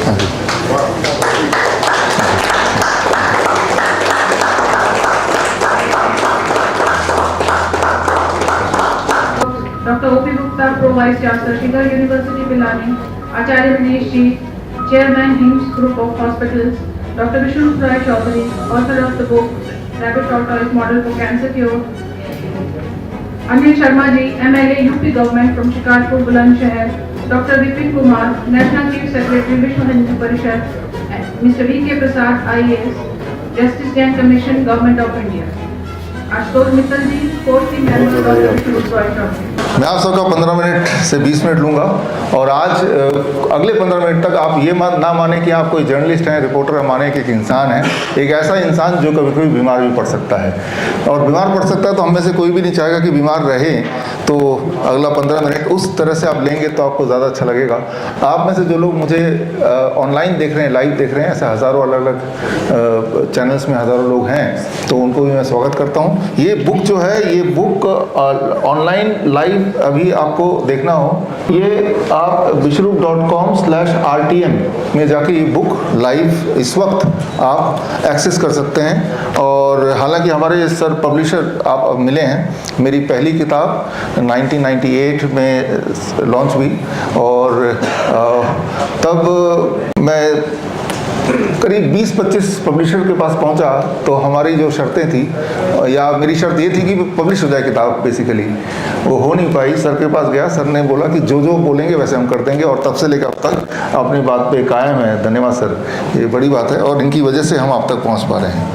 Dr. O.P. Gupta, Pro Vice Chancellor, Shigar University, Pilani, Acharya Dinesh Ji, Chairman, HIMS Group of Hospitals, Dr. Vishnu Rai Chaudhary, author of the book Rabbit Tortoise Model for Cancer Cure, Anil Sharma Ji, MLA, UP Government from Shikarpur, Bulandshahr, Dr. Vipin Kumar, National Chief Secretary, Vishnu Hindu Parishad, Mr. V.K. Prasad, IAS, Justice Jain Commission, Government of India. Ashutosh Mittal ji, court की member doctor Vishnu Roy Chaudhary. मैं आप सबका 15 minute से 20 minute लूँगा और आज अगले 15 minute तक आप ये ना माने कि आप कोई जर्नलिस्ट हैं, रिपोर्टर हैं, माने कि एक इंसान है, एक ऐसा इंसान जो कभी कभी बीमार भी पड़ सकता है। और बीमार पड़ सकता है तो हम में से कोई भी नहीं चाहेगा कि बीमार रहे। तो अगला 15 मिनट उस तरह से आप लेंगे तो आपको ज़्यादा अच्छा लगेगा। आप में से जो लोग मुझे ऑनलाइन देख रहे हैं, लाइव देख रहे हैं, ऐसे हज़ारों अलग अलग चैनल्स में हज़ारों लोग हैं, तो उनको भी मैं स्वागत करता हूँ। ये बुक जो है, ये बुक ऑनलाइन लाइव अभी आपको देखना हो, ये आप vishrup.com/rtm में जाके ये बुक लाइव इस वक्त आप एक्सेस कर सकते हैं। और हालांकि हमारे सर पब्लिशर आप मिले हैं, मेरी पहली किताब 1998 में लॉन्च हुई और तब मैं करीब 20-25 पब्लिशर के पास पहुंचा तो हमारी जो शर्तें थी, या मेरी शर्त ये थी कि पब्लिश हो जाए किताब, बेसिकली वो हो नहीं पाई। सर के पास गया, सर ने बोला कि जो जो बोलेंगे वैसे हम कर देंगे, और तब से लेकर अब तक अपनी बात पे कायम है। धन्यवाद सर, ये बड़ी बात है और इनकी वजह से हम आप तक पहुंच पा रहे हैं।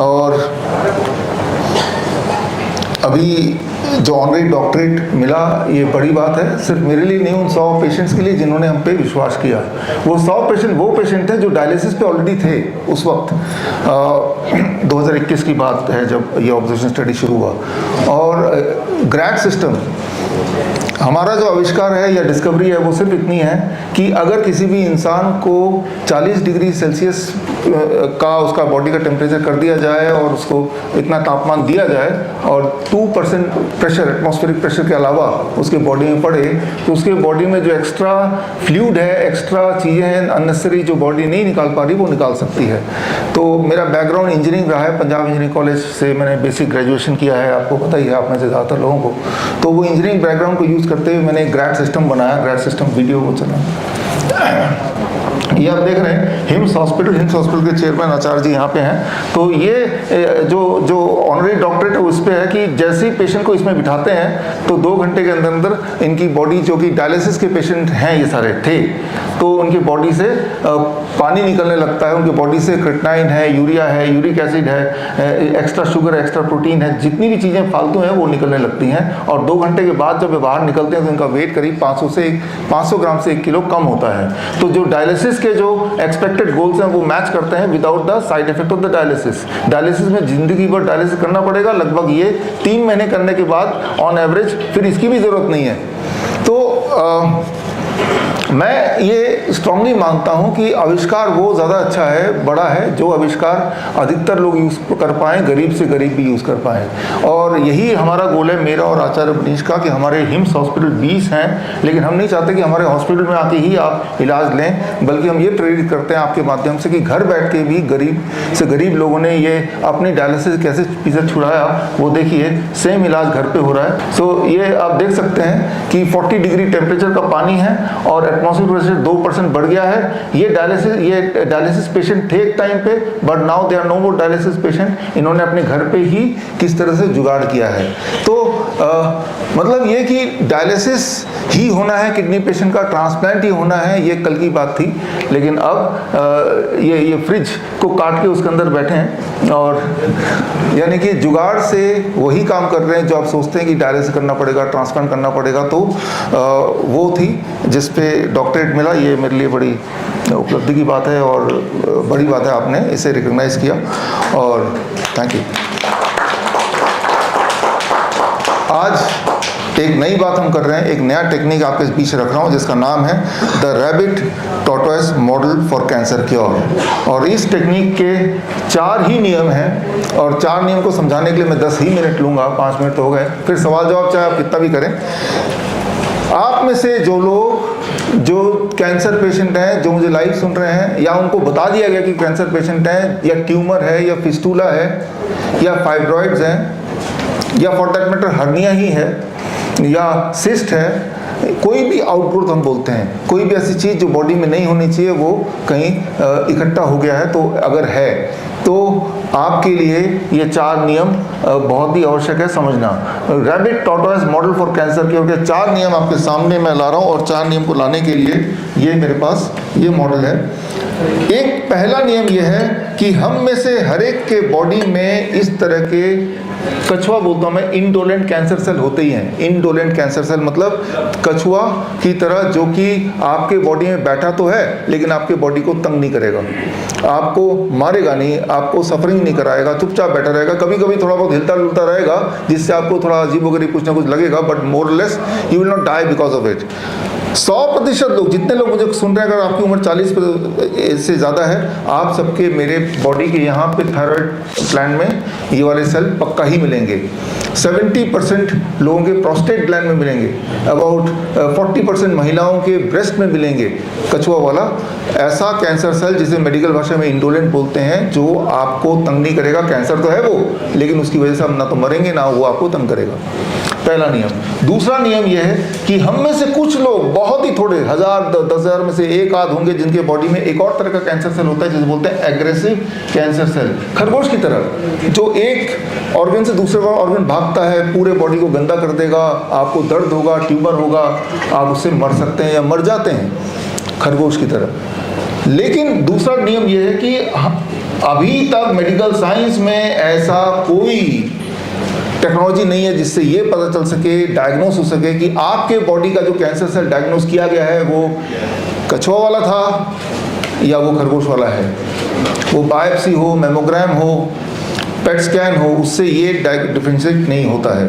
और अभी जो ऑनरेरी डॉक्टरेट मिला, ये बड़ी बात है, सिर्फ मेरे लिए नहीं, उन 100 पेशेंट्स के लिए जिन्होंने हम पे विश्वास किया। वो 100 पेशेंट वो पेशेंट थे जो डायलिसिस पे ऑलरेडी थे उस वक्त। 2021 की बात है जब ये ऑब्जर्वेशन स्टडी शुरू हुआ। और ग्रैड सिस्टम, हमारा जो आविष्कार है या डिस्कवरी है वो सिर्फ इतनी है कि अगर किसी भी इंसान को 40 डिग्री सेल्सियस का उसका बॉडी का टेम्परेचर कर दिया जाए और उसको इतना तापमान दिया जाए और 2% प्रेशर, एटमॉस्फेरिक प्रेशर के अलावा उसके बॉडी में पड़े, तो उसके बॉडी में जो एक्स्ट्रा फ्लूइड है, एक्स्ट्रा चीज़ें हैं अननेसेसरी जो बॉडी नहीं निकाल पा रही, वो निकाल सकती है। तो मेरा बैकग्राउंड इंजीनियरिंग रहा है, पंजाब इंजीनियरिंग कॉलेज से मैंने बेसिक ग्रेजुएशन किया है, आपको पता ही है, आप में से ज़्यादातर लोगों को। तो वो इंजीनियरिंग बैकग्राउंड को यूज़ करते हुए मैंने एक ग्रैड सिस्टम बनाया, ग्रैड सिस्टम वीडियो को चला। ये आप देख रहे हैं हिम्स हॉस्पिटल के चेयरमैन आचार्य जी यहाँ पे हैं। तो ये जो ऑनरेरी डॉक्टरेट है उस पर है कि जैसे ही पेशेंट को इसमें बिठाते हैं तो 2 घंटे के अंदर अंदर इनकी बॉडी, जो कि डायलिसिस के पेशेंट हैं ये सारे थे, तो उनकी बॉडी से पानी निकलने लगता है, उनकी बॉडी से क्रिएटिनिन है, यूरिया है, यूरिक एसिड है, एक्स्ट्रा शुगर, एक्स्ट्रा प्रोटीन है, जितनी भी चीज़ें फालतू हैं वो निकलने लगती हैं। और 2 घंटे के बाद जब वे बाहर निकलते हैं तो उनका वेट करीब 500 ग्राम से 1 किलो कम होता है। तो जो डायलिसिस के जो एक्सपेक्टेड गोल्स हैं वो मैच करते हैं without the side effect of the dialysis. Dialysis में जिंदगी भर डायलिसिस करना पड़ेगा, लगभग ये 3 महीने करने के बाद ऑन एवरेज फिर इसकी भी ज़रूरत नहीं है। तो मैं ये स्ट्रांगली मानता हूँ कि आविष्कार वो ज़्यादा अच्छा है, बड़ा है, जो आविष्कार अधिकतर लोग यूज़ कर पाएँ, गरीब से गरीब भी यूज़ कर पाएँ। और यही हमारा गोल है, मेरा और आचार्य मनीष का, कि हमारे हिम्स हॉस्पिटल 20 हैं, लेकिन हम नहीं चाहते कि हमारे हॉस्पिटल में आके ही आप इलाज लें, बल्कि हम ये प्रेरित करते हैं आपके माध्यम से कि घर बैठ के भी गरीब से गरीब लोगों ने ये अपनी डायलिसिस कैसे पीछे छुड़ाया, वो देखिए, सेम इलाज घर पर हो रहा है। सो ये आप देख सकते हैं कि 40 डिग्री टेम्परेचर का पानी है और एटमॉस्फेरिक प्रेशर 2% बढ़ गया है। ये डायलिसिस पेशेंट थे एक टाइम पे, but now they are no more dialysis patient. इन्होंने अपने घर पे ही किस तरह से जुगाड़ किया है। तो मतलब ये कि डायलिसिस ही होना है, किडनी पेशेंट का ट्रांसप्लांट ही होना है, ये कल की बात थी, लेकिन अब ये फ्रिज को काट के उसके अंदर बैठे हैं और यानी कि जुगाड़ से वही काम कर रहे हैं जो आप सोचते हैं कि डायलिसिस करना पड़ेगा, ट्रांसप्लांट करना पड़ेगा। तो वो थी जिस पे डॉक्टरेट मिला, ये मेरे लिए बड़ी उपलब्धि की बात है और बड़ी बात है, आपने इसे रिकॉग्नाइज किया और थैंक यू। आज एक नई बात हम कर रहे हैं, एक नया टेक्निक आपके बीच रख रहा हूँ जिसका नाम है the rabbit tortoise model for cancer cure. और इस टेक्निक के 4 ही नियम हैं और 4 नियम को समझाने के लिए मैं 10 ही मिनट लूँगा, 5 मिनट तो हो गए, फिर सवाल जवाब चाहे आप कितना भी करें। आप में से जो लोग जो कैंसर पेशेंट हैं, जो मुझे लाइव सुन रहे हैं, या उनको बता दिया गया कि कैंसर पेशेंट हैं, या ट्यूमर है, या फिस्टूला है, या फाइब्रॉइड्स हैं, या फॉर दैट मैटर हर्निया ही है, या सिस्ट है, कोई भी आउटग्रोथ हम बोलते हैं, कोई भी ऐसी चीज़ जो बॉडी में नहीं होनी चाहिए वो कहीं इकट्ठा हो गया है, तो अगर है तो आपके लिए ये 4 नियम बहुत ही आवश्यक है समझना। Rabbit tortoise model for cancer के हो गए 4 नियम आपके सामने मैं ला रहा हूँ, और 4 नियम को लाने के लिए ये मेरे पास ये मॉडल है। एक पहला नियम ये है कि हम में से हर एक के बॉडी में इस तरह के, कछुआ बोलता हूँ मैं, इंडोलेंट कैंसर सेल होते ही हैं। इंडोलेंट कैंसर सेल मतलब कछुआ की तरह, जो कि आपके बॉडी में बैठा तो है लेकिन आपके बॉडी को तंग नहीं करेगा, आपको मारेगा नहीं, आपको सफरिंग नहीं कराएगा, चुपचाप बैठा रहेगा, कभी कभी थोड़ा बहुत हिलता डुलता रहेगा जिससे आपको थोड़ा अजीबोगरीब कुछ ना कुछ लगेगा, but more less you will not die because of it. 100% लोग, जितने लोग मुझे सुन रहे हैं, अगर आपकी उम्र 40 से ज़्यादा है, आप सबके मेरे बॉडी के यहाँ पे थायराइड ग्लैंड में ये वाले सेल पक्का ही मिलेंगे। 70% लोगों के प्रोस्टेट ग्लैंड में मिलेंगे, अबाउट 40% महिलाओं के ब्रेस्ट में मिलेंगे कछुआ वाला ऐसा कैंसर सेल, जिसे मेडिकल भाषा में इंडोलेंट बोलते हैं, जो आपको तंग नहीं करेगा। कैंसर तो है वो, लेकिन उसकी वजह से हम ना तो मरेंगे ना वो आपको तंग करेगा। पहला नियम। दूसरा नियम यह है कि हम में से कुछ लोग, बहुत ही थोड़े, 1000 में से एक आध होंगे, जिनके बॉडी में एक और तरह का कैंसर सेल होता है जिसे बोलते हैं एग्रेसिव कैंसर सेल। खरगोश की तरह जो एक ऑर्गन से दूसरे ऑर्गन भागता है, पूरे बॉडी को गंदा कर देगा, आपको दर्द होगा, ट्यूमर होगा, आप उससे मर सकते हैं या मर जाते हैं, खरगोश की तरह। लेकिन दूसरा नियम यह है कि अभी तक मेडिकल साइंस में ऐसा कोई टेक्नोलॉजी नहीं है जिससे ये पता चल सके, डायग्नोस हो सके कि आपके बॉडी का जो कैंसर सेल डायग्नोस किया गया है वो कछुआ वाला था या वो खरगोश वाला है। वो बायोप्सी हो, मेमोग्राम हो, पेट स्कैन हो, उससे ये डिफरेंशिएट नहीं होता है।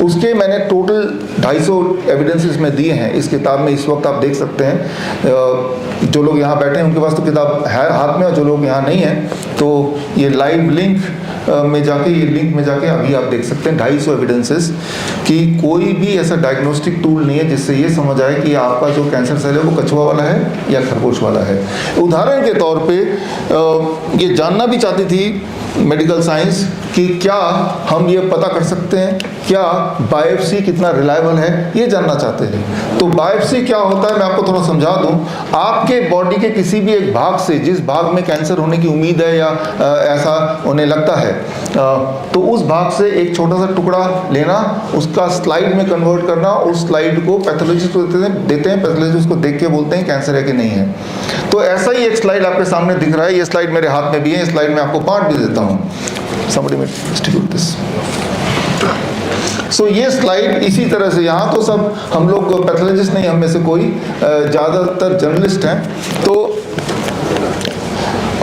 उसके मैंने टोटल 250 एविडेंसेस में दिए हैं इस किताब में। इस वक्त आप देख सकते हैं, जो लोग यहाँ बैठे हैं उनके पास तो किताब है हाथ में, और जो लोग यहाँ नहीं हैं तो ये लाइव लिंक में जाके, ये लिंक में जाके अभी आप देख सकते हैं 250 एविडेंसेस कि कोई भी ऐसा डायग्नोस्टिक टूल नहीं है जिससे ये समझ आए कि आपका जो कैंसर सेल है वो कछुआ वाला है या खरगोश वाला है। उदाहरण के तौर पे ये जानना भी चाहती थी मेडिकल साइंस कि क्या हम ये पता कर सकते हैं क्या बायोप्सी कितना रिलायबल है, ये जानना चाहते हैं। तो बायोप्सी क्या होता है मैं आपको थोड़ा समझा दूं। आपके बॉडी के किसी भी एक भाग से, जिस भाग में कैंसर होने की उम्मीद है या ऐसा उन्हें लगता है, तो उस भाग से एक छोटा सा टुकड़ा लेना, उसका स्लाइड में कन्वर्ट करना, उस स्लाइड को पैथोलॉजिस्ट को देते हैं, पैथोलॉजिस्ट उसको देख के बोलते हैं कैंसर है कि नहीं है। तो ऐसा ही एक स्लाइड आपके सामने दिख रहा है, ये स्लाइड मेरे हाथ में भी है, इस स्लाइड में आपको बांट भी देता हूँ। Somebody may distribute this. So ये स्लाइड इसी तरह से, यहाँ तो सब हम लोग पैथोलॉजिस्ट नहीं, हम में से कोई ज़्यादातर जर्नलिस्ट हैं, तो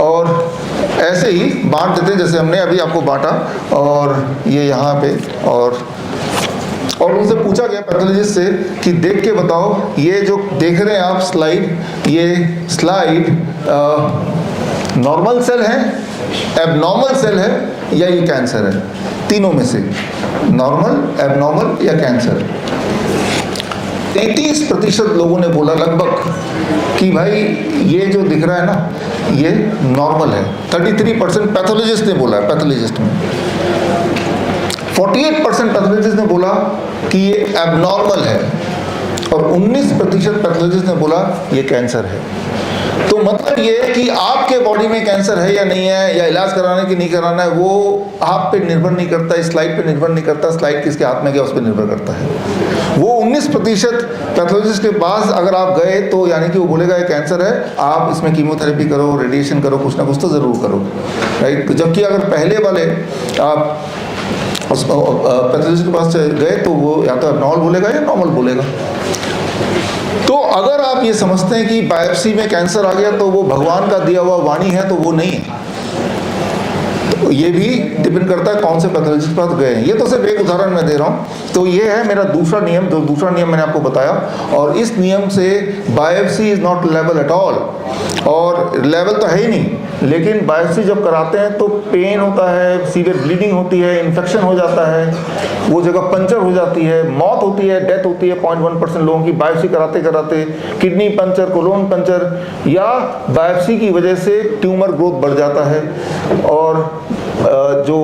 और ऐसे ही बांट देते हैं जैसे हमने अभी आपको बांटा, और ये यहाँ पे और उनसे पूछा गया पैथोलॉजिस्ट से कि देख के बताओ ये जो देख रहे हैं आप स्लाइड, ये स्लाइड नॉर्मल सेल है, एबनॉर्मल सेल है या ये कैंसर है? तीनों में से, नॉर्मल, एबनॉर्मल या कैंसर। 33% लोगों ने बोला लगभग कि भाई ये जो दिख रहा है ना ये नॉर्मल है। 33% पैथोलॉजिस्ट ने बोला है, पैथोलॉजिस्ट में। 48% पैथोलॉजिस्ट ने बोला कि ये एबनॉर्मल है, और 19% पैथोलॉजिस्ट ने बोला ये कैंसर है। तो मतलब ये है कि आपके बॉडी में कैंसर है या नहीं है, या इलाज कराने की नहीं कराना है, वो आप पे निर्भर नहीं करता, इस स्लाइड पे निर्भर नहीं करता, स्लाइड किसके हाथ में गया उस पर निर्भर करता है। वो 19% पैथोलॉजिस्ट के पास अगर आप गए तो यानी कि वो बोलेगा ये कैंसर है, आप इसमें कीमोथेरेपी करो, रेडिएशन करो, कुछ ना कुछ तो ज़रूर करो, राइट। तो जबकि अगर पहले वाले आप उस पैथोलॉजिस्ट के पास गए तो वो या तो एबनॉर्मल बोलेगा या नॉर्मल बोलेगा। तो अगर आप ये समझते हैं कि बायोप्सी में कैंसर आ गया तो वो भगवान का दिया हुआ वाणी है, तो वो नहीं है। ये भी डिपेंड करता है कौन से पैथोलॉजिस्ट के पास गए हैं। ये तो सिर्फ एक उदाहरण मैं दे रहा हूँ। तो ये है मेरा दूसरा नियम, जो दूसरा नियम मैंने आपको बताया। और इस नियम से biopsy is not level at all, और लेवल तो है ही नहीं, लेकिन बायोप्सी जब कराते हैं तो पेन होता है, सीवियर ब्लीडिंग होती है, इन्फेक्शन हो जाता है, वो जगह पंचर हो जाती है, मौत होती है, डेथ होती है 0.1% लोगों की बायोप्सी कराते कराते। किडनी पंचर, कोलोन पंचर, या बायोप्सी की वजह से ट्यूमर ग्रोथ बढ़ जाता है। और जो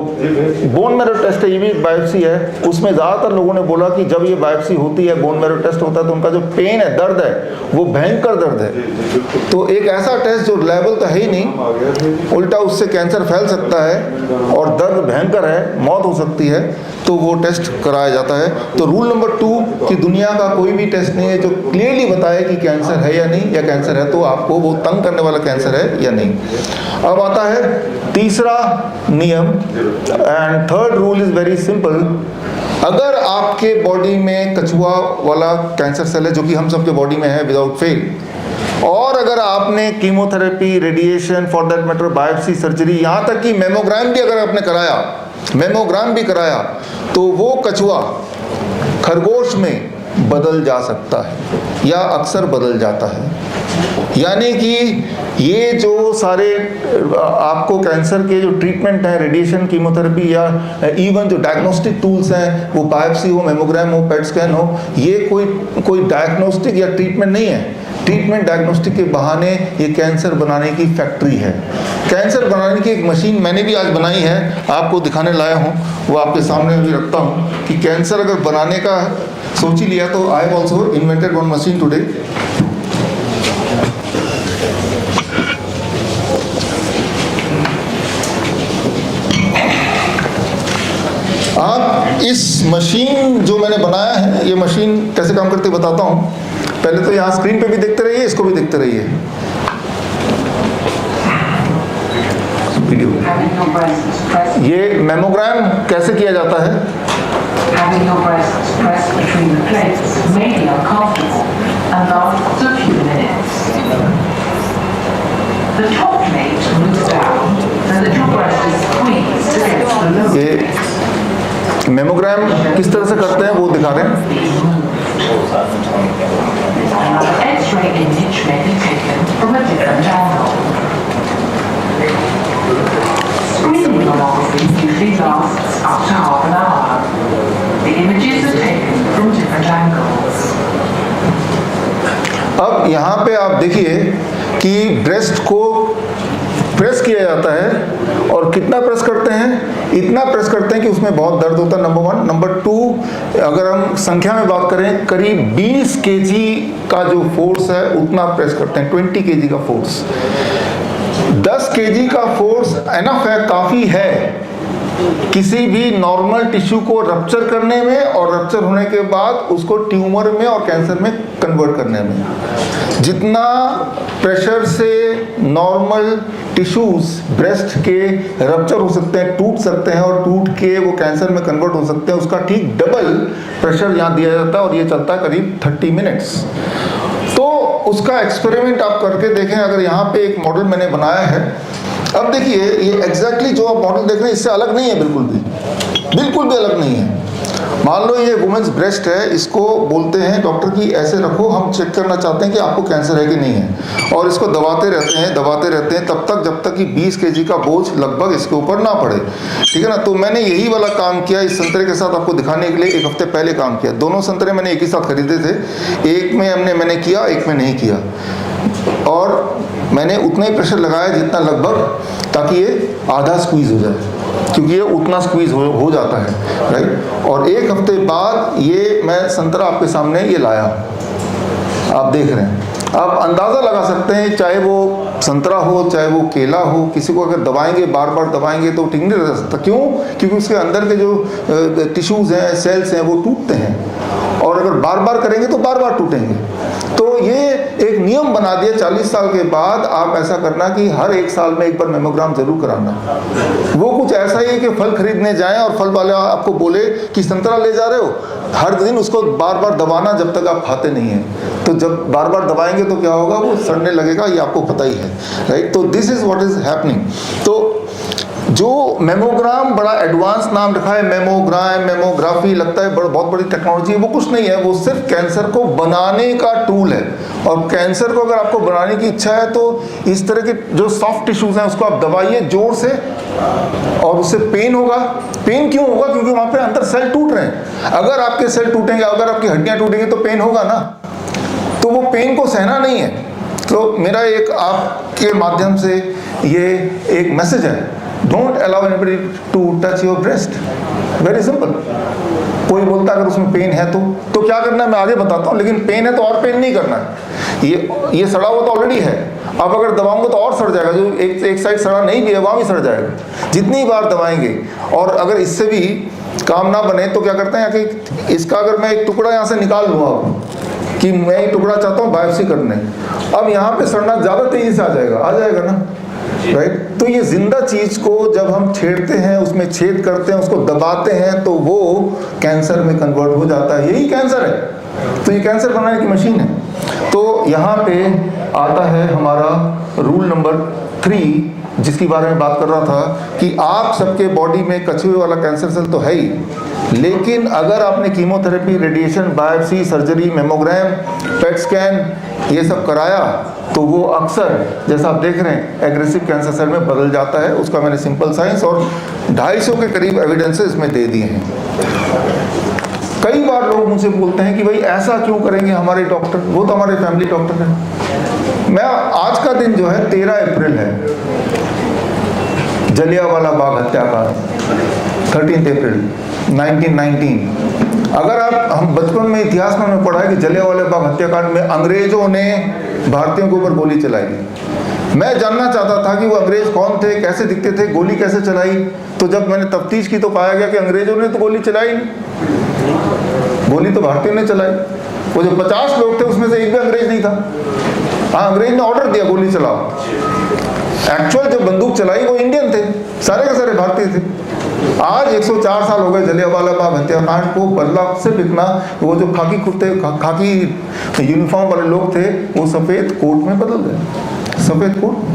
बोन मैरो टेस्ट है, ये भी एक बायोप्सी है, उसमें ज़्यादातर लोगों ने बोला कि जब ये बायोप्सी होती है, बोन मैरो टेस्ट होता है, तो उनका जो पेन है, दर्द है, वो भयंकर दर्द है। तो एक ऐसा टेस्ट जो लेवल तो है ही नहीं, उल्टा उससे कैंसर फैल सकता है और दर्द भयंकर है, मौत हो सकती है, तो वो टेस्ट कराया जाता है। तो रूल नंबर 2 कि दुनिया का कोई भी टेस्ट नहीं है जो क्लियरली बताए कि कैंसर है या नहीं, या कैंसर है तो आपको वो तंग करने वाला कैंसर है या नहीं। अब आता है तीसरा नियम, and third rule is very simple. अगर आपके बॉडी में कछुआ वाला कैंसर सेल है, जो कि हम सबके बॉडी में है विदाउट फेल, और अगर आपने chemotherapy, radiation, for that matter biopsy, surgery, यहाँ तक कि मेमोग्राम भी अगर आपने कराया, मेमोग्राम भी कराया, तो वो कछुआ खरगोश में बदल जा सकता है या अक्सर बदल जाता है। यानी कि ये जो सारे आपको कैंसर के जो ट्रीटमेंट हैं, रेडिएशन, कीमोथेरेपी, या इवन जो डायग्नोस्टिक टूल्स हैं, वो बायोप्सी हो, मेमोग्राम हो, पेट स्कैन हो, ये कोई डायग्नोस्टिक या ट्रीटमेंट नहीं है। ट्रीटमेंट डायग्नोस्टिक के बहाने ये कैंसर बनाने की फैक्ट्री है। कैंसर बनाने की एक मशीन मैंने भी आज बनाई है, आपको दिखाने लाया हूँ, वो आपके सामने भी रखता हूँ कि कैंसर अगर बनाने का सोच ही लिया तो I have also invented one machine today. आप इस मशीन जो मैंने बनाया है, ये मशीन कैसे काम करती है बताता हूँ। पहले तो यहाँ स्क्रीन पे भी देखते रहिए, इसको भी देखते रहिए। वीडियो ये मेमोग्राम कैसे किया जाता है। Having your breasts pressed between the plates may be uncomfortable and lasts a few minutes. The top plate moves down so that your breast is squeezed against the lower. ये mammogram किस तरह से करते हैं वो दिखा रहे हैं। Another X-ray image may be taken from a different angle. Screening mammography usually lasts up to half an hour. The images are taken from different angles. अब यहाँ पे आप देखिए कि ब्रेस्ट को प्रेस किया जाता है, और कितना प्रेस करते हैं, इतना प्रेस करते हैं कि उसमें बहुत दर्द होता है, नंबर 1। नंबर 2, अगर हम संख्या में बात करें, करीब 20 केजी का जो फोर्स है उतना प्रेस करते हैं, 20 केजी का फोर्स। 10 केजी का फोर्स एनफ है, काफ़ी है किसी भी नॉर्मल टिश्यू को रप्चर करने में, और रप्चर होने के बाद उसको ट्यूमर में और कैंसर में कन्वर्ट करने में। जितना प्रेशर से नॉर्मल टिश्यूज ब्रेस्ट के रप्चर हो सकते हैं, टूट सकते हैं, और टूट के वो कैंसर में कन्वर्ट हो सकते हैं, उसका ठीक डबल प्रेशर यहाँ दिया जाता है, और ये चलता है करीब 30 मिनट्स। तो उसका एक्सपेरिमेंट आप करके देखें। अगर यहाँ पे एक मॉडल मैंने बनाया है, अब देखिए ये एग्जैक्टली जो आप मॉडल देख रहे हैं इससे अलग नहीं है, बिल्कुल भी अलग नहीं है। मान लो ये वुमेन्स ब्रेस्ट है, इसको बोलते हैं डॉक्टर की ऐसे रखो, हम चेक करना चाहते हैं कि आपको कैंसर है कि नहीं है, और इसको दबाते रहते हैं तब तक जब तक कि 20 केजी का बोझ लगभग इसके ऊपर ना पड़े, ठीक है ना। तो मैंने यही वाला काम किया इस संतरे के साथ आपको दिखाने के लिए। 1 हफ्ते पहले काम किया। दोनों संतरे मैंने एक ही साथ खरीदे थे, एक में मैंने किया, एक में नहीं किया, और मैंने उतना ही प्रेशर लगाया जितना लगभग, ताकि ये आधा स्क्वीज हो जाए, क्योंकि ये उतना स्क्वीज हो जाता है, राइट। और 1 हफ्ते बाद ये मैं संतरा आपके सामने ये लाया, आप देख रहे हैं। आप अंदाज़ा लगा सकते हैं, चाहे वो संतरा हो चाहे वो केला हो, किसी को अगर दबाएंगे, बार बार दबाएंगे तो ठीक नहीं रह सकता। क्यों? क्योंकि उसके अंदर के जो टिश्यूज़ हैं, सेल्स हैं, वो टूटते हैं, और अगर बार बार करेंगे तो बार बार टूटेंगे। तो ये एक नियम बना दिया 40 साल के बाद आप ऐसा करना कि हर 1 साल में एक बार मेमोग्राम जरूर कराना। वो कुछ ऐसा ही है कि फल खरीदने जाएं और फल वाले आपको बोले कि संतरा ले जा रहे हो, हर दिन उसको बार बार दबाना जब तक आप खाते नहीं हैं। तो जब बार बार दबाएंगे तो क्या होगा, वो सड़ने लगेगा, ये आपको पता ही है, राइट। तो this is what is happening. तो जो मेमोग्राम बड़ा एडवांस नाम रखा है, मेमोग्राम, मेमोग्राफी, लगता है बहुत बड़ी टेक्नोलॉजी है, वो कुछ नहीं है। वो सिर्फ कैंसर को बनाने का टूल है। और कैंसर को अगर आपको बनाने की इच्छा है तो इस तरह के जो सॉफ्ट टिश्यूज हैं उसको आप दबाइए जोर से, और उससे पेन होगा। पेन क्यों होगा? क्योंकि वहाँ पे अंदर सेल टूट रहे हैं। अगर आपके सेल टूटेंगे, अगर आपकी हड्डियाँ टूटेंगी तो पेन होगा ना, तो वो पेन को सहना नहीं है। तो मेरा एक आपके माध्यम से ये एक मैसेज है, don't allow anybody to touch your breast. Very simple. कोई बोलता है अगर उसमें पेन है तो क्या करना है मैं आगे बताता हूँ, लेकिन पेन है तो और पेन नहीं करना है। ये सड़ा हुआ तो ऑलरेडी है, अब अगर दबाऊंगा तो और सड़ जाएगा। जो एक साइड सड़ा नहीं भी है वहाँ भी सड़ जाएगा, जितनी बार दबाएंगे। और अगर इससे भी काम ना बने तो क्या करते हैं कि इसका अगर मैं एक टुकड़ा यहाँ से निकाल लूँगा कि मैं ये टुकड़ा चाहता हूँ बायोप्सी करने, अब यहाँ पे सड़ना ज़्यादा तेज़ी से आ जाएगा ना, राइट। तो ये जिंदा चीज को जब हम छेड़ते हैं, उसमें छेद करते हैं, उसको दबाते हैं, तो वो कैंसर में कन्वर्ट हो जाता है। यही कैंसर है। तो ये कैंसर बनाने की मशीन है। तो यहाँ पे आता है हमारा रूल नंबर 3, जिसके बारे में बात कर रहा था कि आप सबके बॉडी में कछुए वाला कैंसर सेल तो है ही, लेकिन अगर आपने chemotherapy, radiation, biopsy, surgery, mammogram, PET scan ये सब कराया तो वो अक्सर, जैसा आप देख रहे हैं, एग्रेसिव कैंसर सेल में बदल जाता है। उसका मैंने सिंपल साइंस और 250 के करीब एविडेंसेस इसमें दे दिए हैं। कई बार लोग मुझसे बोलते हैं कि भाई ऐसा क्यों करेंगे हमारे डॉक्टर, वो तो हमारे फैमिली डॉक्टर हैं। मैं आज का दिन जो है 13 अप्रैल है, जलियांवाला बाग हत्याकांड, 13 अप्रैल 1919। अगर हम बचपन में इतिहास में हमें पढ़ा है कि जलियांवाला बाग हत्याकांड में अंग्रेजों ने भारतीयों के ऊपर गोली चलाई। मैं जानना चाहता था कि वो अंग्रेज कौन थे, कैसे दिखते थे, गोली कैसे चलाई। तो जब मैंने तफ्तीश की तो पाया गया कि अंग्रेजों ने तो गोली चलाई नहीं, गोली तो भारतीयों ने चलाई। वो जो 50 लोग थे उसमें से एक भी अंग्रेज नहीं था। हाँ, अंग्रेज ने ऑर्डर दिया गोली चलाओ, एक्चुअल जो बंदूक चलाई वो इंडियन थे, सारे के सारे भारतीय थे। आज 104 साल हो गए जलियांवाला बाग हत्याकांड को। बदला सिर्फ इतना, वो जो खाकी कुर्ते, खाकी यूनिफॉर्म वाले लोग थे, वो सफेद कोट में बदल गए, सफेद कोट।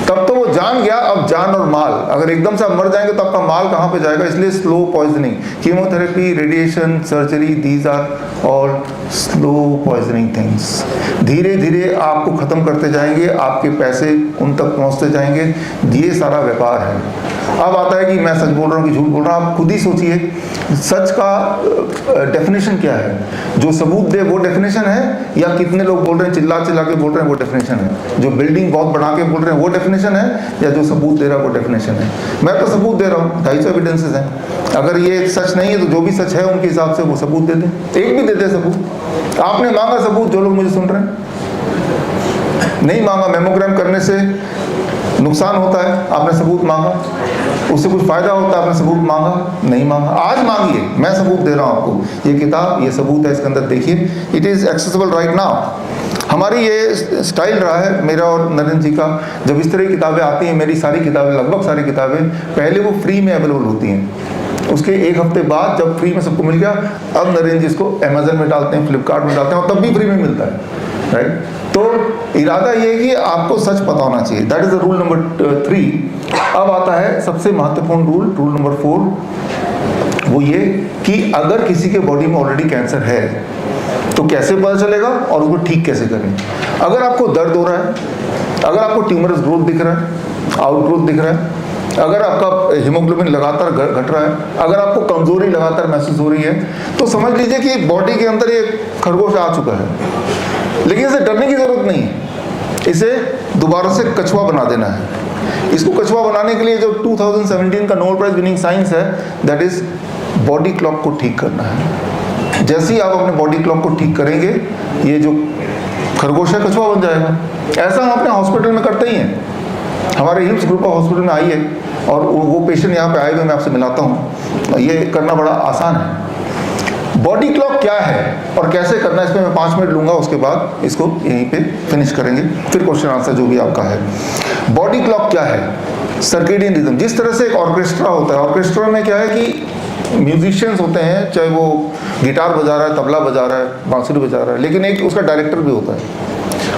तब तो वो जान गया, अब जान और माल, अगर एकदम से आप मर जाएंगे तो आपका माल कहाँ पे जाएगा। इसलिए slow poisoning, chemotherapy, radiation, surgery, these are all slow poisoning things. धीरे धीरे आपको खत्म करते जाएंगे, आपके पैसे उन तक पहुँचते जाएंगे। ये सारा व्यापार है। अब आता है कि मैं सच बोल रहा हूँ कि झूठ बोल रहा हूँ। आप खुद ही सोचिए, सच का डेफिनेशन क्या है? जो सबूत दे वो डेफिनेशन है, या कितने लोग बोल रहे हैं, चिल्ला चिल्ला के बोल रहे हैं वो डेफिनेशन है? जो बिल्डिंग बहुत बना के बोल रहे हैं वो डेफिनेशन है, या जो सबूत दे रहा है वो डेफिनेशन है? मैं तो सबूत दे रहा हूँ, 250 एविडेंसेस हैं। अगर ये सच नहीं है तो जो भी सच है उनके हिसाब से वो सबूत दे दें। एक भी दे दे सबूत। आपने मांगा सबूत, जो लोग मुझे सुन रहे हैं, नहीं मांगा। मेमोग्राम करने से नुकसान होता है, आपने सबूत मांगा। उससे कुछ फायदा होता है, आपने सबूत मांगा, नहीं मांगा। आज मांगिए, मैं सबूत दे रहा हूँ आपको। ये किताब, ये सबूत है, इसके अंदर देखिए, it is accessible right now. हमारी ये स्टाइल रहा है मेरा और नरेंद्र जी का, जब इस तरह की किताबें आती हैं, मेरी सारी किताबें, लगभग सारी किताबें पहले वो फ्री में अवेलेबल होती हैं। उसके एक हफ्ते बाद जब फ्री में सबको मिल गया, अब नरेंद्र जी इसको अमेजन में डालते हैं, फ्लिपकार्ट में डालते हैं, और तब भी फ्री में मिलता है, राइट। तो इरादा ये है कि आपको सच पता होना चाहिए। That is the rule number 3। अब आता है सबसे महत्वपूर्ण रूल, रूल नंबर 4। वो ये कि अगर किसी के बॉडी में ऑलरेडी कैंसर है तो कैसे पता चलेगा और उसको ठीक कैसे करें। अगर आपको दर्द हो रहा है, अगर आपको ट्यूमरस ग्रोथ दिख रहा है, आउटग्रोथ दिख रहा है, अगर आपका हीमोग्लोबिन लगातार घट रहा है, अगर आपको कमजोरी लगातार महसूस हो रही है, तो समझ लीजिए कि बॉडी के अंदर ये खरगोश आ चुका है। लेकिन इसे डरने की जरूरत नहीं है, इसे दोबारा से कछुआ बना देना है। इसको कछुआ बनाने के लिए जो 2017 का नोबेल प्राइज विनिंग साइंस है, दैट इज बॉडी क्लॉक को ठीक करना है। जैसे ही आप अपने बॉडी क्लॉक को ठीक करेंगे, ये जो खरगोश है कछुआ बन जाएगा। ऐसा हम अपने हॉस्पिटल में करते ही हैं। हमारे हिम्स ग्रुप ऑफ हॉस्पिटल में आई है, और वो पेशेंट यहाँ पे आए हुए मैं आपसे मिलाता हूँ। ये करना बड़ा आसान है। बॉडी क्लॉक क्या है और कैसे करना है, इसमें मैं 5 मिनट लूँगा, उसके बाद इसको यहीं पे फिनिश करेंगे, फिर क्वेश्चन आंसर जो भी आपका है। बॉडी क्लॉक क्या है? Circadian rhythm. जिस तरह से एक ऑर्केस्ट्रा होता है, ऑर्केस्ट्रा में क्या है कि म्यूजिशियंस होते हैं, चाहे वो गिटार बजा रहा है, तबला बजा रहा है, बांसुरी बजा रहा है, लेकिन एक उसका डायरेक्टर भी होता है।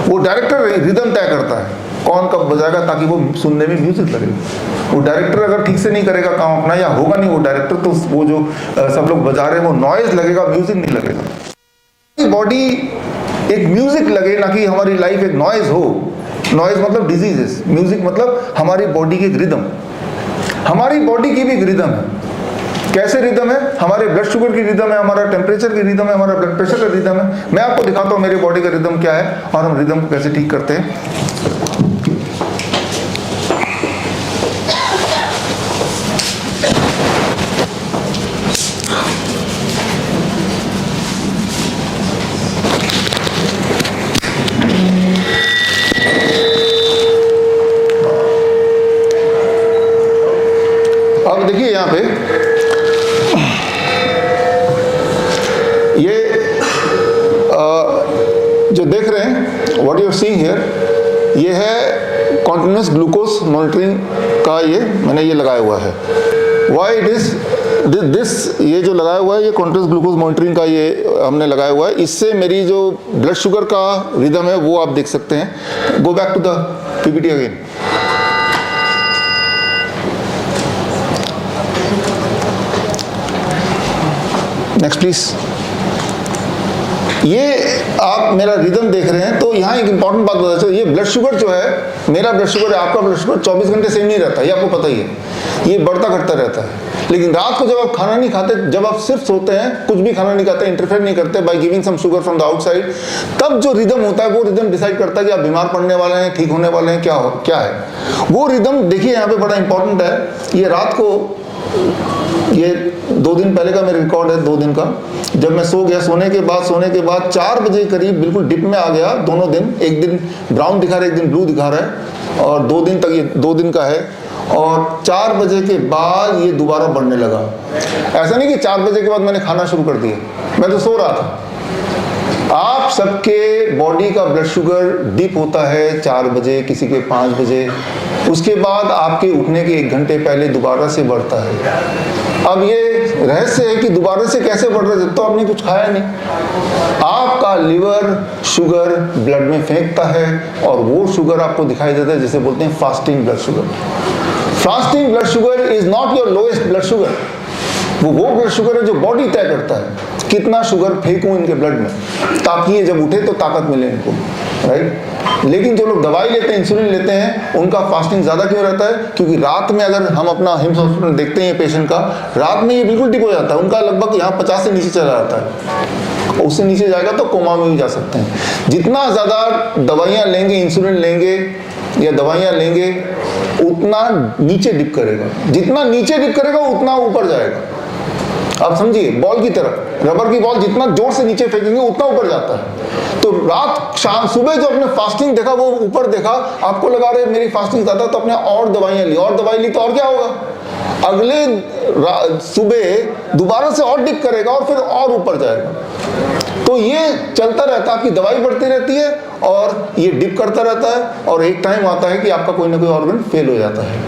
वो डायरेक्टर रिदम तय करता है कौन कब बजाएगा, ताकि वो सुनने में म्यूजिक लगे। वो डायरेक्टर अगर ठीक से नहीं करेगा काम अपना, या होगा नहीं वो डायरेक्टर, तो वो जो सब लोग बजा रहे हैं वो नॉइज लगेगा, म्यूजिक नहीं लगेगा। बॉडी एक म्यूजिक लगे, ना कि हमारी लाइफ एक नॉइज हो। नॉइज मतलब डिजीजेस, म्यूजिक मतलब हमारी बॉडी की एक रिदम। हमारी बॉडी की भी एक रिदम है। कैसे रिदम है? हमारे ब्लड शुगर की रिदम है, हमारा टेम्परेचर की रिदम है, हमारा ब्लड प्रेशर का रिदम है। मैं आपको दिखाता हूँ मेरी बॉडी का रिदम क्या है और हम रिदम को कैसे ठीक करते हैं। अब देखिए यहाँ पे ये जो देख रहे हैं, what you are seeing here, ये है कॉन्टिन्यूस ग्लूकोज मॉनिटरिंग का, ये मैंने ये लगाया हुआ है। व्हाई इट इज दिस, ये जो लगाया हुआ है ये कॉन्टिन्यूस ग्लूकोज मॉनिटरिंग का ये हमने लगाया हुआ है। इससे मेरी जो ब्लड शुगर का रिदम है वो आप देख सकते हैं। Go back to the PPT again. Next please. ये आप मेरा रिदम देख रहे हैं, तो यहाँ एक इंपॉर्टेंट बात बता चलो, ये ब्लड शुगर जो है, मेरा ब्लड शुगर है, आपका ब्लड शुगर 24 घंटे सेम नहीं रहता, ये आपको पता ही है, ये बढ़ता घटता रहता है। लेकिन रात को जब आप खाना नहीं खाते, जब आप सिर्फ सोते हैं, कुछ भी खाना नहीं खाते, इंटरफेयर नहीं करते by giving some sugar from the outside, तब जो रिदम होता है वो रिदम डिसाइड करता है कि आप बीमार पड़ने वाले हैं, ठीक होने वाले हैं, क्या है वो रिदम। देखिए यहाँ पे बड़ा इंपॉर्टेंट है। ये रात को, ये 2 दिन पहले का मेरा रिकॉर्ड है, 2 दिन का। जब मैं सो गया, सोने के बाद 4 बजे करीब बिल्कुल डिप में आ गया दोनों दिन। एक दिन ब्राउन दिखा रहा है, एक दिन ब्लू दिखा रहा है, और 2 दिन तक, ये 2 दिन का है। और 4 बजे के बाद ये दोबारा बढ़ने लगा। ऐसा नहीं कि 4 बजे के बाद मैंने खाना शुरू कर दिया, मैं तो सो रहा था। आप सबके बॉडी का ब्लड शुगर डिप होता है 4 बजे, किसी के 5 बजे, उसके बाद आपके उठने के 1 घंटे पहले दोबारा से बढ़ता है। अब ये रहस्य है कि दोबारा से कैसे बढ़ रहा है, जब तो आपने कुछ खाया नहीं। आपका लिवर शुगर ब्लड में फेंकता है और वो शुगर आपको दिखाई देता है, जिसे बोलते हैं fasting blood sugar. Fasting blood sugar is not your lowest blood sugar. वो ब्लड शुगर है जो बॉडी तय करता है कितना शुगर फेंकूं इनके ब्लड में, ताकि ये जब उठे तो ताकत मिले इनको, राइट। लेकिन जो लोग दवाई लेते हैं, इंसुलिन लेते हैं, उनका फास्टिंग ज्यादा क्यों रहता है? क्योंकि रात में, अगर हम अपना हिम्स हॉस्पिटल देखते हैं पेशेंट का, रात में ये बिल्कुल डिप हो जाता है, उनका लगभग यहाँ 50 से नीचे चला जाता है। उससे नीचे जाएगा तो कोमा में भी जा सकते हैं। जितना ज्यादा दवाइयाँ लेंगे, इंसुलिन लेंगे या दवाइयाँ लेंगे, उतना नीचे डिप करेगा। जितना नीचे डिप करेगा उतना ऊपर जाएगा। आप समझिए, बॉल की तरह, रबर की बॉल जितना जोर से नीचे फेंकेंगे उतना ऊपर जाता है। तो रात, शाम, सुबह जो आपने फास्टिंग देखा वो ऊपर देखा, आपको लगा रहे मेरी फास्टिंग ज्यादा, तो आपने और दवाइयां ली, और दवाई ली, तो और क्या होगा? अगले सुबह दोबारा से और डिप करेगा और फिर और ऊपर जाएगा। तो ये चलता रहता है, आपकी दवाई बढ़ती रहती है और ये डिप करता रहता है, और एक टाइम आता है कि आपका कोई ना कोई ऑर्गन फेल हो जाता है।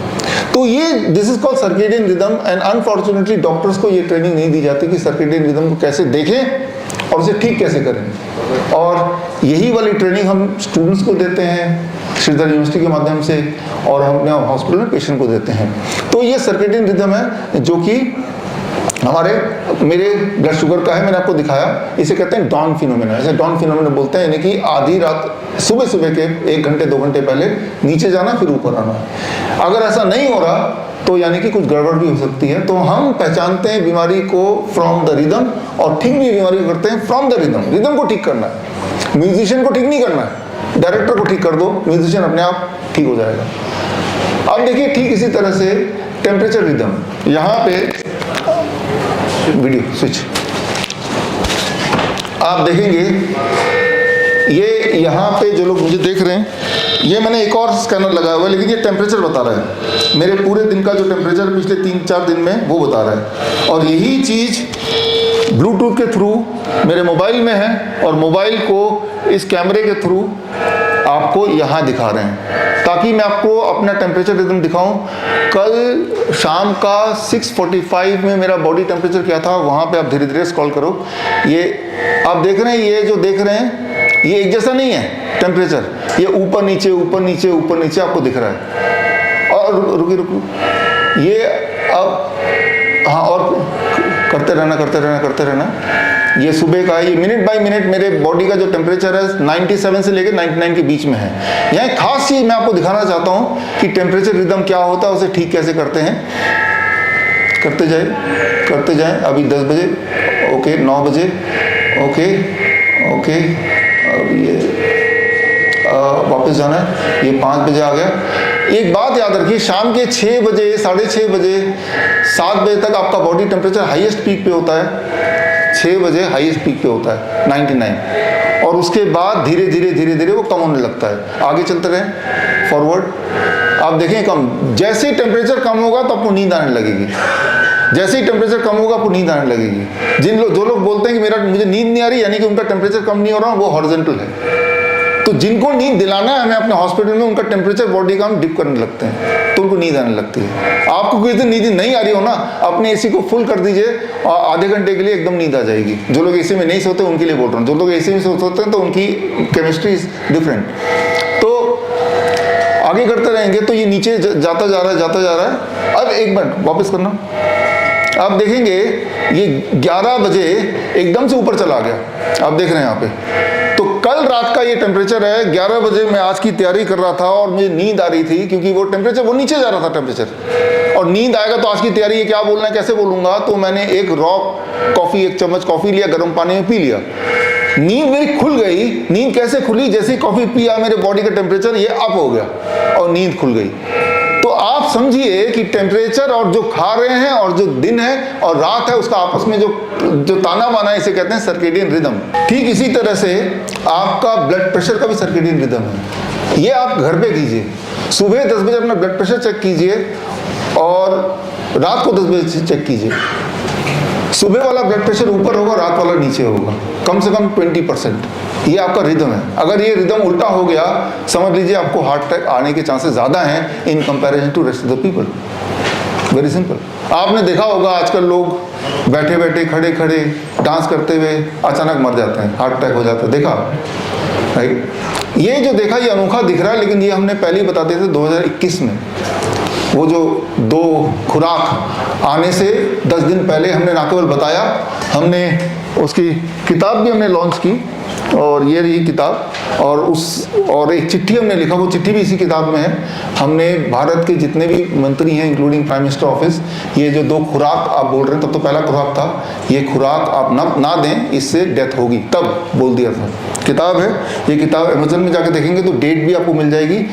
तो ये this is called circadian rhythm, and unfortunately doctors को ये ट्रेनिंग नहीं दी जाती कि सर्केडियन रिदम को कैसे देखें और उसे ठीक कैसे करें। और यही वाली ट्रेनिंग हम स्टूडेंट्स को देते हैं श्रीधर यूनिवर्सिटी के माध्यम से, और हम अपने हॉस्पिटल में पेशेंट को देते हैं। तो ये सर्केडियन रिदम है जो कि मेरे ब्लड शुगर का है, मैंने आपको दिखाया। इसे कहते हैं डॉन फिनोमेना। इसे डॉन फिनोमेना बोलते हैं, यानी कि आधी रात, सुबह के 1 घंटे 2 घंटे पहले नीचे जाना, फिर ऊपर आना। अगर ऐसा नहीं हो रहा तो यानी कि कुछ गड़बड़ भी हो सकती है। तो हम पहचानते हैं बीमारी को फ्रॉम द रिदम, और ठीक भी बीमारी को करते हैं फ्रॉम द रिदम। रिदम को ठीक करना है, म्यूजिशियन को ठीक नहीं करना है। डायरेक्टर को ठीक कर दो, म्यूजिशियन अपने आप ठीक हो जाएगा। अब देखिए, ठीक इसी तरह से टेम्परेचर रिदम, यहाँ पे वीडियो स्विच आप देखेंगे, ये यहाँ पे जो लोग मुझे देख रहे हैं, ये मैंने एक और स्कैनर लगाया हुआ है, लेकिन ये टेम्परेचर बता रहा है, मेरे पूरे दिन का जो टेम्परेचर पिछले 3-4 दिन में वो बता रहा है। और यही चीज़ ब्लूटूथ के थ्रू मेरे मोबाइल में है, और मोबाइल को इस कैमरे के थ्रू आपको यहाँ दिखा रहे हैं, ताकि मैं आपको अपना टेम्परेचर रिदम दिखाऊं। कल शाम का 6:45 में मेरा बॉडी टेम्परेचर क्या था, वहाँ पे आप धीरे धीरे स्क्रॉल करो। ये आप देख रहे हैं, ये जो देख रहे हैं ये एक जैसा नहीं है टेम्परेचर, ये ऊपर नीचे ऊपर नीचे ऊपर नीचे आपको दिख रहा है। और रुकी ये अब हाँ, और करते रहना। ये सुबह का, ये मिनट बाय मिनट मेरे बॉडी का जो टेम्परेचर है 97 से लेकर 99 के बीच में है। यहाँ एक खास चीज़ मैं आपको दिखाना चाहता हूँ कि टेम्परेचर रिदम क्या होता है, उसे ठीक कैसे करते हैं। करते जाएं। अभी 10 बजे, ओके, 9 बजे, ओके, अब ये वापस जाना है, ये 5 बजे आ गया। एक बात याद रखिए, शाम के 6 बजे, 6:30 बजे, 7 बजे तक आपका बॉडी टेम्परेचर हाईएस्ट पीक पे होता है। 6 बजे हाईएस्ट पीक पे होता है 99, और उसके बाद धीरे धीरे वो कम होने लगता है। आगे चलते रहें, फॉरवर्ड, आप देखें कम, जैसे ही टेम्परेचर कम होगा तो आपको नींद आने लगेगी। जैसे ही टेम्परेचर कम होगा आपको नींद आने लगेगी। जो लोग बोलते हैं कि मुझे नींद नहीं आ रही, यानी कि उनका टेम्परेचर कम नहीं हो रहा, वो हॉरिजॉन्टल है। तो जिनको नींद दिलाना है हमें अपने हॉस्पिटल में, उनका टेम्परेचर बॉडी का हम डिप करने लगते हैं, तो उनको नींद आने लगती है। आपको किसी दिन नींद नहीं आ रही हो ना, अपने एसी को फुल कर दीजिए और आधे घंटे के लिए एकदम नींद आ जाएगी। जो लोग एसी में नहीं सोते उनके लिए बोल रहा हूँ, जो लोग एसी में सोते हैं तो उनकी केमिस्ट्री इज डिफरेंट। तो आगे करते रहेंगे तो ये नीचे जाता जा रहा है। अब एक मिनट वापस करना, आप देखेंगे ये 11 बजे एकदम से ऊपर चला गया, आप देख रहे हैं यहाँ पे। तो कल रात का ये टेम्परेचर है, 11 बजे मैं आज की तैयारी कर रहा था और मुझे नींद आ रही थी, क्योंकि वो टेम्परेचर वो नीचे जा रहा था टेम्परेचर, और नींद आएगा तो आज की तैयारी है, क्या बोलना है, कैसे बोलूँगा। तो मैंने एक रॉ कॉफ़ी, 1 चम्मच कॉफ़ी लिया, गर्म पानी में पी लिया। नींद मेरी खुल गई। नींद कैसे खुली, जैसे ही कॉफ़ी पिया मेरे बॉडी का टेम्परेचर ये अप हो गया और नींद खुल गई। तो आप समझिए कि टेम्परेचर और जो खा रहे हैं और जो दिन है और रात है उसका आपस में जो ताना बाना है, इसे कहते हैं सर्केडियन रिदम। ठीक इसी तरह से आपका ब्लड प्रेशर का भी सर्केडियन रिदम है। ये आप घर पे कीजिए, सुबह 10 बजे अपना ब्लड प्रेशर चेक कीजिए और रात को 10 बजे चेक कीजिए। सुबह वाला ब्लड प्रेशर ऊपर होगा, रात वाला नीचे होगा, कम से कम 20%। ये आपका रिदम है। अगर ये रिदम उल्टा हो गया, समझ लीजिए आपको हार्ट अटैक आने के चांसेस ज़्यादा हैं in comparison to rest of the people. Very simple. आपने देखा होगा आजकल लोग बैठे बैठे, खड़े खड़े, डांस करते हुए अचानक मर जाते हैं, हार्ट अटैक हो जाता है, देखा राइट। ये जो देखा ये अनोखा दिख रहा है, लेकिन ये हमने पहले ही बताते थे 2021 में। वो जो 2 खुराक आने से 10 दिन पहले हमने ना केवल बताया, हमने उसकी किताब भी हमने लॉन्च की, और ये रही किताब, और एक चिट्ठी हमने लिखा, वो चिट्ठी भी इसी किताब में है। हमने भारत के जितने भी मंत्री हैं इंक्लूडिंग प्राइम मिनिस्टर ऑफिस, ये जो 2 खुराक आप बोल रहे हैं, तब तो पहला खुराक था, ये खुराक आप ना दें, इससे डेथ होगी, तब बोल दिया था। किताब है, ये किताब अमेजन में जाके देखेंगे तो डेट भी आपको मिल जाएगी,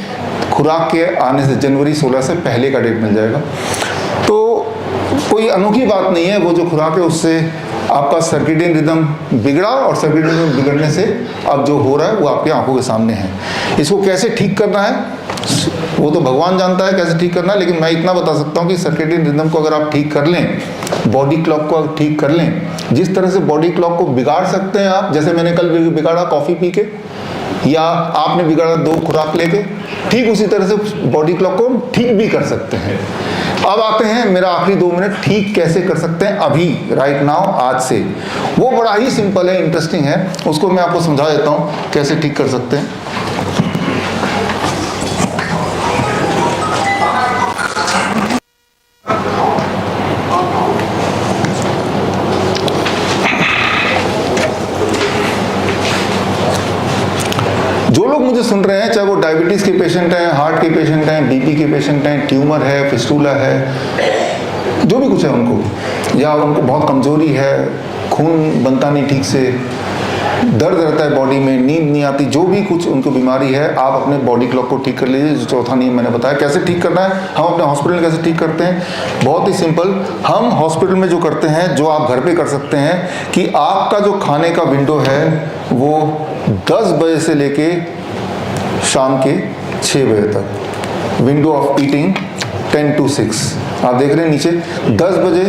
खुराक के आने से जनवरी 16 से पहले का डेट मिल जाएगा। तो कोई अनोखी बात नहीं है, वो जो खुराक है उससे आपका सर्केडियन रिदम बिगड़ा, और सर्केडियन रिदम बिगड़ने से अब जो हो रहा है वो आपकी आंखों के सामने है। इसको कैसे ठीक करना है वो तो भगवान जानता है कैसे ठीक करना है, लेकिन मैं इतना बता सकता हूँ कि सर्केडियन रिदम को अगर आप ठीक कर लें, बॉडी क्लॉक को ठीक कर लें, जिस तरह से बॉडी क्लॉक को बिगाड़ सकते हैं आप, जैसे मैंने कल बिगाड़ा कॉफ़ी पी के, या आपने बिगाड़ा 2 खुराक लेके, ठीक उसी तरह से बॉडी क्लॉक को ठीक भी कर सकते हैं। अब आते हैं मेरा आखिरी 2 मिनट, ठीक कैसे कर सकते हैं अभी, राइट नाउ, आज से। वो बड़ा ही सिंपल है, इंटरेस्टिंग है, उसको मैं आपको समझा देता हूँ कैसे ठीक कर सकते हैं। जो लोग मुझे सुन रहे हैं, चाहे वो डायबिटीज़ के पेशेंट हैं, हार्ट के पेशेंट हैं, बीपी के पेशेंट हैं, ट्यूमर है, फिस्टूला है, जो भी कुछ है उनको, या उनको बहुत कमजोरी है, खून बनता नहीं ठीक से, दर्द रहता है बॉडी में, नींद नहीं आती, जो भी कुछ उनको बीमारी है, आप अपने बॉडी क्लॉक को ठीक कर लीजिए। जो चौथा नियम मैंने बताया कैसे ठीक करना है। हम अपने हॉस्पिटल में कैसे ठीक करते हैं, बहुत ही सिंपल। हम हॉस्पिटल में जो करते हैं, जो आप घर पे कर सकते हैं, कि आपका जो खाने का विंडो है वो 10 बजे से लेके शाम के 6 बजे तक, विंडो ऑफ ईटिंग 10 to 6। आप देख रहे हैं नीचे 10 बजे,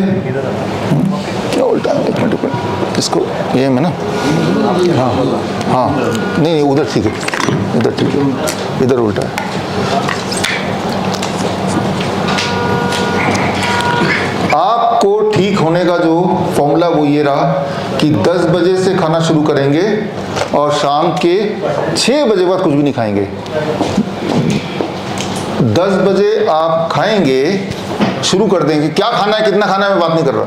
क्या उल्टा है, 1 मिनट इसको, ये में ना, हाँ नहीं उधर ठीक है, इधर ठीक है, इधर उल्टा है। आपको ठीक होने का जो फॉर्मूला वो ये रहा कि 10 बजे से खाना शुरू करेंगे और शाम के 6 बजे बाद कुछ भी नहीं खाएंगे। 10 बजे आप खाएंगे, शुरू कर देंगे। क्या खाना है कितना खाना है मैं बात नहीं कर रहा,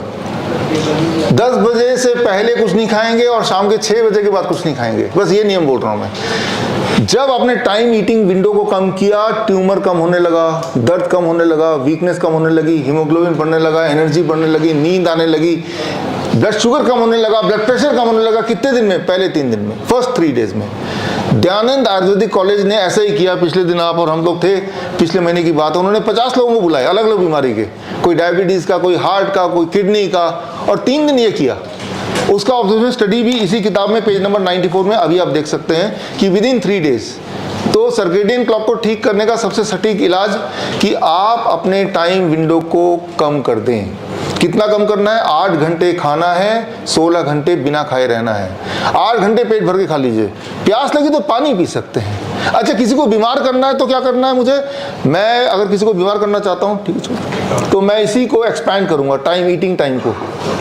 10 बजे से पहले कुछ नहीं खाएंगे और शाम के 6 बजे के बाद कुछ नहीं खाएंगे, बस ये नियम बोल रहा हूँ मैं। जब आपने टाइम ईटिंग विंडो को कम किया, ट्यूमर कम होने लगा, दर्द कम होने लगा, वीकनेस कम होने लगी, हीमोग्लोबिन बढ़ने लगा, एनर्जी बढ़ने लगी, नींद आने लगी, ब्लड शुगर कम होने लगा, ब्लड प्रेशर कम होने लगा। कितने दिन में? पहले 3 दिन में, फर्स्ट 3 डेज में। दयानंद आयुर्वेदिक कॉलेज ने ऐसा ही किया। पिछले दिन आप और हम लोग थे, पिछले महीने की बात है, उन्होंने 50 लोगों को बुलाया, अलग अलग बीमारी के, कोई डायबिटीज़ का, कोई हार्ट का, कोई किडनी का, और 3 दिन ये किया। उसका ऑब्जर्वेशन स्टडी भी इसी किताब में पेज नंबर 94 में अभी आप देख सकते हैं कि विद इन 3 डेज। तो सर्केडियन क्लॉक को ठीक करने का सबसे सटीक इलाज कि आप अपने टाइम विंडो को कम कर दें। कितना कम करना है? 8 घंटे खाना है, 16 घंटे बिना खाए रहना है। 8 घंटे पेट भर के खा लीजिए, प्यास लगी तो पानी पी सकते हैं। अच्छा, किसी को बीमार करना है तो क्या करना है मुझे? मैं अगर किसी को बीमार करना चाहता हूँ, ठीक है, तो मैं इसी को एक्सपैंड करूँगा, टाइम ईटिंग टाइम को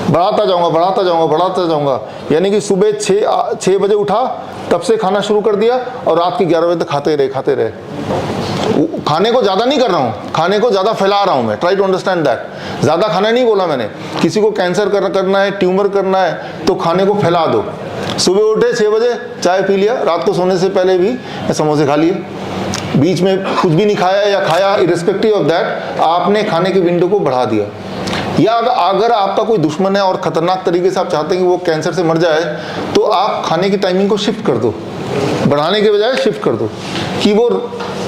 बढ़ाता जाऊँगा, बढ़ाता जाऊँगा, बढ़ाता जाऊँगा। यानी कि सुबह 6 बजे उठा, तब से खाना शुरू कर दिया और रात के 11 बजे तक खाते रहे। खाने को ज़्यादा नहीं कर रहा हूँ, खाने को ज़्यादा फैला रहा हूँ मैं। Try to understand that. ज़्यादा खाना नहीं बोला मैंने। किसी को कैंसर करना है, ट्यूमर करना है, तो खाने को फैला दो। सुबह उठे 6 बजे, चाय पी लिया, रात को सोने से पहले भी समोसे खा लिए, बीच में कुछ भी नहीं खाया या खाया, इरेस्पेक्टिव ऑफ दैट आपने खाने के विंडो को बढ़ा दिया। या अगर आपका कोई दुश्मन है और ख़तरनाक तरीके से आप चाहते हैं कि वो कैंसर से मर जाए, तो आप खाने की टाइमिंग को शिफ्ट कर दो, बढ़ाने के बजाय शिफ्ट कर दो, कि वो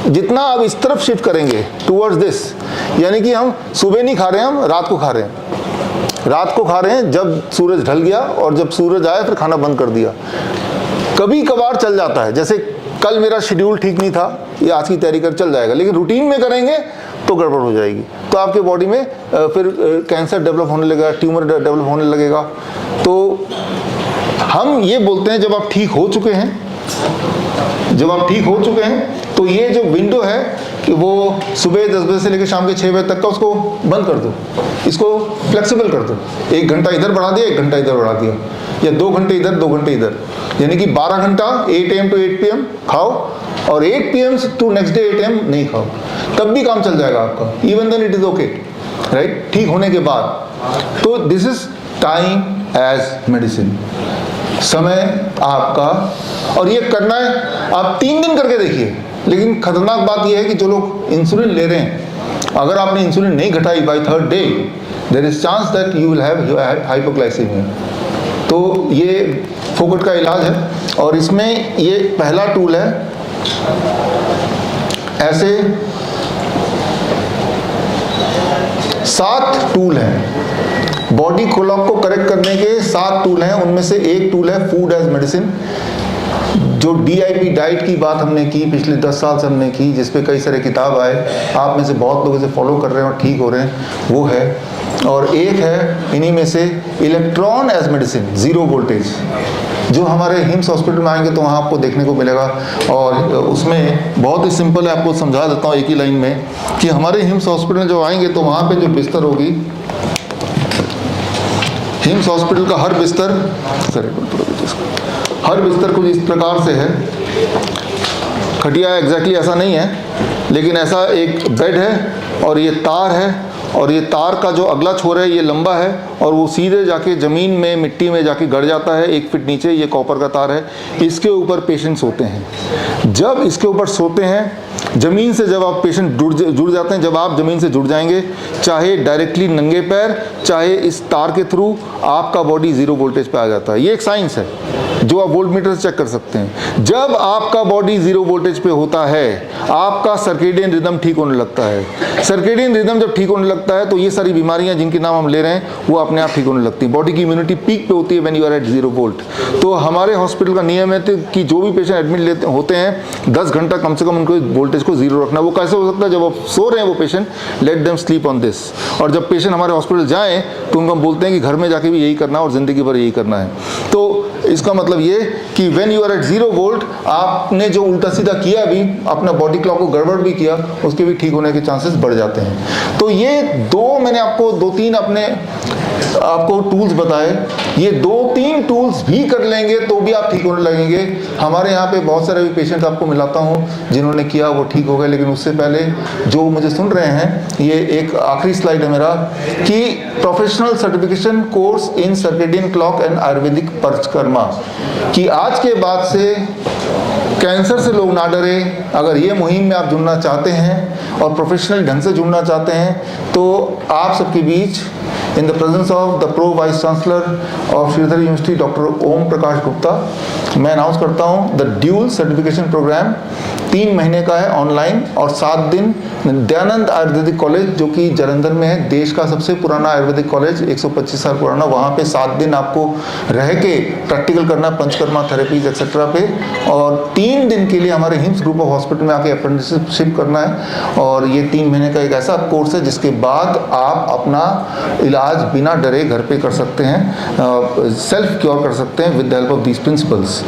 जितना आप इस तरफ शिफ्ट करेंगे टूवर्ड्स दिस, यानी कि हम सुबह नहीं खा रहे हैं, हम रात को खा रहे हैं। रात को खा रहे हैं जब सूरज ढल गया, और जब सूरज आया फिर खाना बंद कर दिया। कभी कभार चल जाता है, जैसे कल मेरा शेड्यूल ठीक नहीं था, ये आज की तैयारी कर चल जाएगा, लेकिन रूटीन में करेंगे तो गड़बड़ हो जाएगी, तो आपके बॉडी में फिर कैंसर डेवलप होने लगेगा, ट्यूमर डेवलप होने लगेगा। तो हम ये बोलते हैं जब आप ठीक हो चुके हैं, तो ये जो विंडो है कि वो सुबह 10 बजे से लेकर शाम के 6 बजे तक का, उसको बंद कर दो, इसको फ्लेक्सिबल कर दो। 1 घंटा इधर बढ़ा दिया, 1 घंटा इधर बढ़ा दिया, या 2 घंटे इधर, 2 घंटे इधर, यानी कि 12 घंटा 8 AM to 8 PM खाओ, और 8 PM to next day 8 AM नहीं खाओ, तब भी काम चल जाएगा आपका। Even then it is okay, right, ठीक होने के बाद। तो this is time as medicine, समय आपका, और ये करना है आप 3 दिन करके देखिए। लेकिन खतरनाक बात यह है कि जो लोग इंसुलिन ले रहे हैं, अगर आपने इंसुलिन नहीं घटाई by 3rd day, there is chance that you will have hypoglycaemia. तो ये फोकट का इलाज है, और इसमें ये पहला टूल है, ऐसे 7 टूल हैं बॉडी क्लॉक को करेक्ट करने के। 7 टूल हैं, उनमें से एक टूल है फूड एज मेडिसिन। जो DIP डाइट की बात हमने की, पिछले 10 साल से हमने की, जिस पे कई सारे किताब आए, आप में से बहुत लोग इसे फॉलो कर रहे हैं और ठीक हो रहे हैं, वो है। और एक है इन्हीं में से इलेक्ट्रॉन एज मेडिसिन, 0 वोल्टेज, जो हमारे हिम्स हॉस्पिटल में आएंगे तो वहाँ आपको देखने को मिलेगा। और उसमें बहुत ही सिंपल है, आपको समझा देता हूँ एक ही लाइन में, कि हमारे हिम्स हॉस्पिटल में जो आएंगे तो वहाँ पे जो बिस्तर होगी, हिम्स हॉस्पिटल का हर बिस्तर कुछ इस प्रकार से है। खटिया एग्जैक्टली ऐसा नहीं है, लेकिन ऐसा एक बेड है, और ये तार है, और ये तार का जो अगला छोर है ये लंबा है, और वो सीधे जाके ज़मीन में, मिट्टी में जाके गड़ जाता है 1 फीट नीचे। ये कॉपर का तार है, इसके ऊपर पेशेंट सोते हैं। जब इसके ऊपर सोते हैं, ज़मीन से जब आप पेशेंट जुड़ जाते हैं, जब आप ज़मीन से जुड़ जाएंगे, चाहे डायरेक्टली नंगे पैर, चाहे इस तार के थ्रू, आपका बॉडी 0 वोल्टेज पे आ जाता है। ये एक साइंस है जो आप वोल्ट मीटर से चेक कर सकते हैं। जब आपका बॉडी 0 वोल्टेज पे होता है, आपका सर्केडियन रिदम ठीक होने लगता है। सर्केडियन रिदम जब ठीक होने लगता है, तो ये सारी बीमारियां जिनके नाम हम ले रहे हैं, वो अपने आप ठीक होने लगती है। बॉडी की इम्यूनिटी पीक पे होती है when you are at 0 volt. तो हमारे हॉस्पिटल का नियम है कि जो भी पेशेंट एडमिट होते हैं, 10 घंटा कम से कम उनको वोल्टेज को 0 रखना। वो कैसे हो सकता है? जब आप सो रहे हैं वो patient, let them sleep on this. और जब पेशेंट हमारे हॉस्पिटल जाएँ तो उनको हम बोलते हैं कि घर में जाके भी यही करना है और ज़िंदगी भर यही करना है। तो इसका मतलब ये कि when you are at 0 volt, आपने जो उल्टा सीधा किया भी, अपना बॉडी क्लॉक को गड़बड़ भी किया, उसके भी ठीक होने के चांसेस बढ़ जाते हैं। तो ये मैंने आपको 2-3 आपको टूल्स बताए, ये 2-3 टूल्स भी कर लेंगे तो भी आप ठीक होने लगेंगे। हमारे यहाँ पे बहुत सारे पेशेंट्स आपको मिलाता हूँ जिन्होंने किया वो ठीक हो गए, लेकिन उससे पहले जो मुझे सुन रहे हैं, ये एक आखिरी स्लाइड है मेरा, कि professional certification course in circadian clock and Ayurvedic panchakarma, कि आज के बाद से कैंसर से लोग ना डरे। अगर ये मुहिम में आप जुड़ना चाहते हैं और प्रोफेशनल ढंग से जुड़ना चाहते हैं तो आप सबके बीच in the presence of the Pro Vice Chancellor of Sridhar university doctor Om Prakash Gupta, मैं अनाउंस करता हूँ द ड्यूल सर्टिफिकेशन प्रोग्राम 3 महीने का है ऑनलाइन, और 7 दिन दयानंद आयुर्वेदिक कॉलेज जो कि जालंधर में है, देश का सबसे पुराना आयुर्वेदिक कॉलेज, 125 साल पुराना, वहाँ पे 7 दिन आपको रह के प्रैक्टिकल करना, पंचकर्मा थेरेपीज एक्सेट्रा पे, और 3 दिन के लिए हमारे हिम्स ग्रुप ऑफ हॉस्पिटल में आके अप्रेंटिसशिप करना है। और ये 3 महीने का एक ऐसा कोर्स है जिसके बाद आप अपना इलाज बिना डरे घर पे कर सकते हैं, सेल्फ क्योर कर सकते हैं with the help of these principles.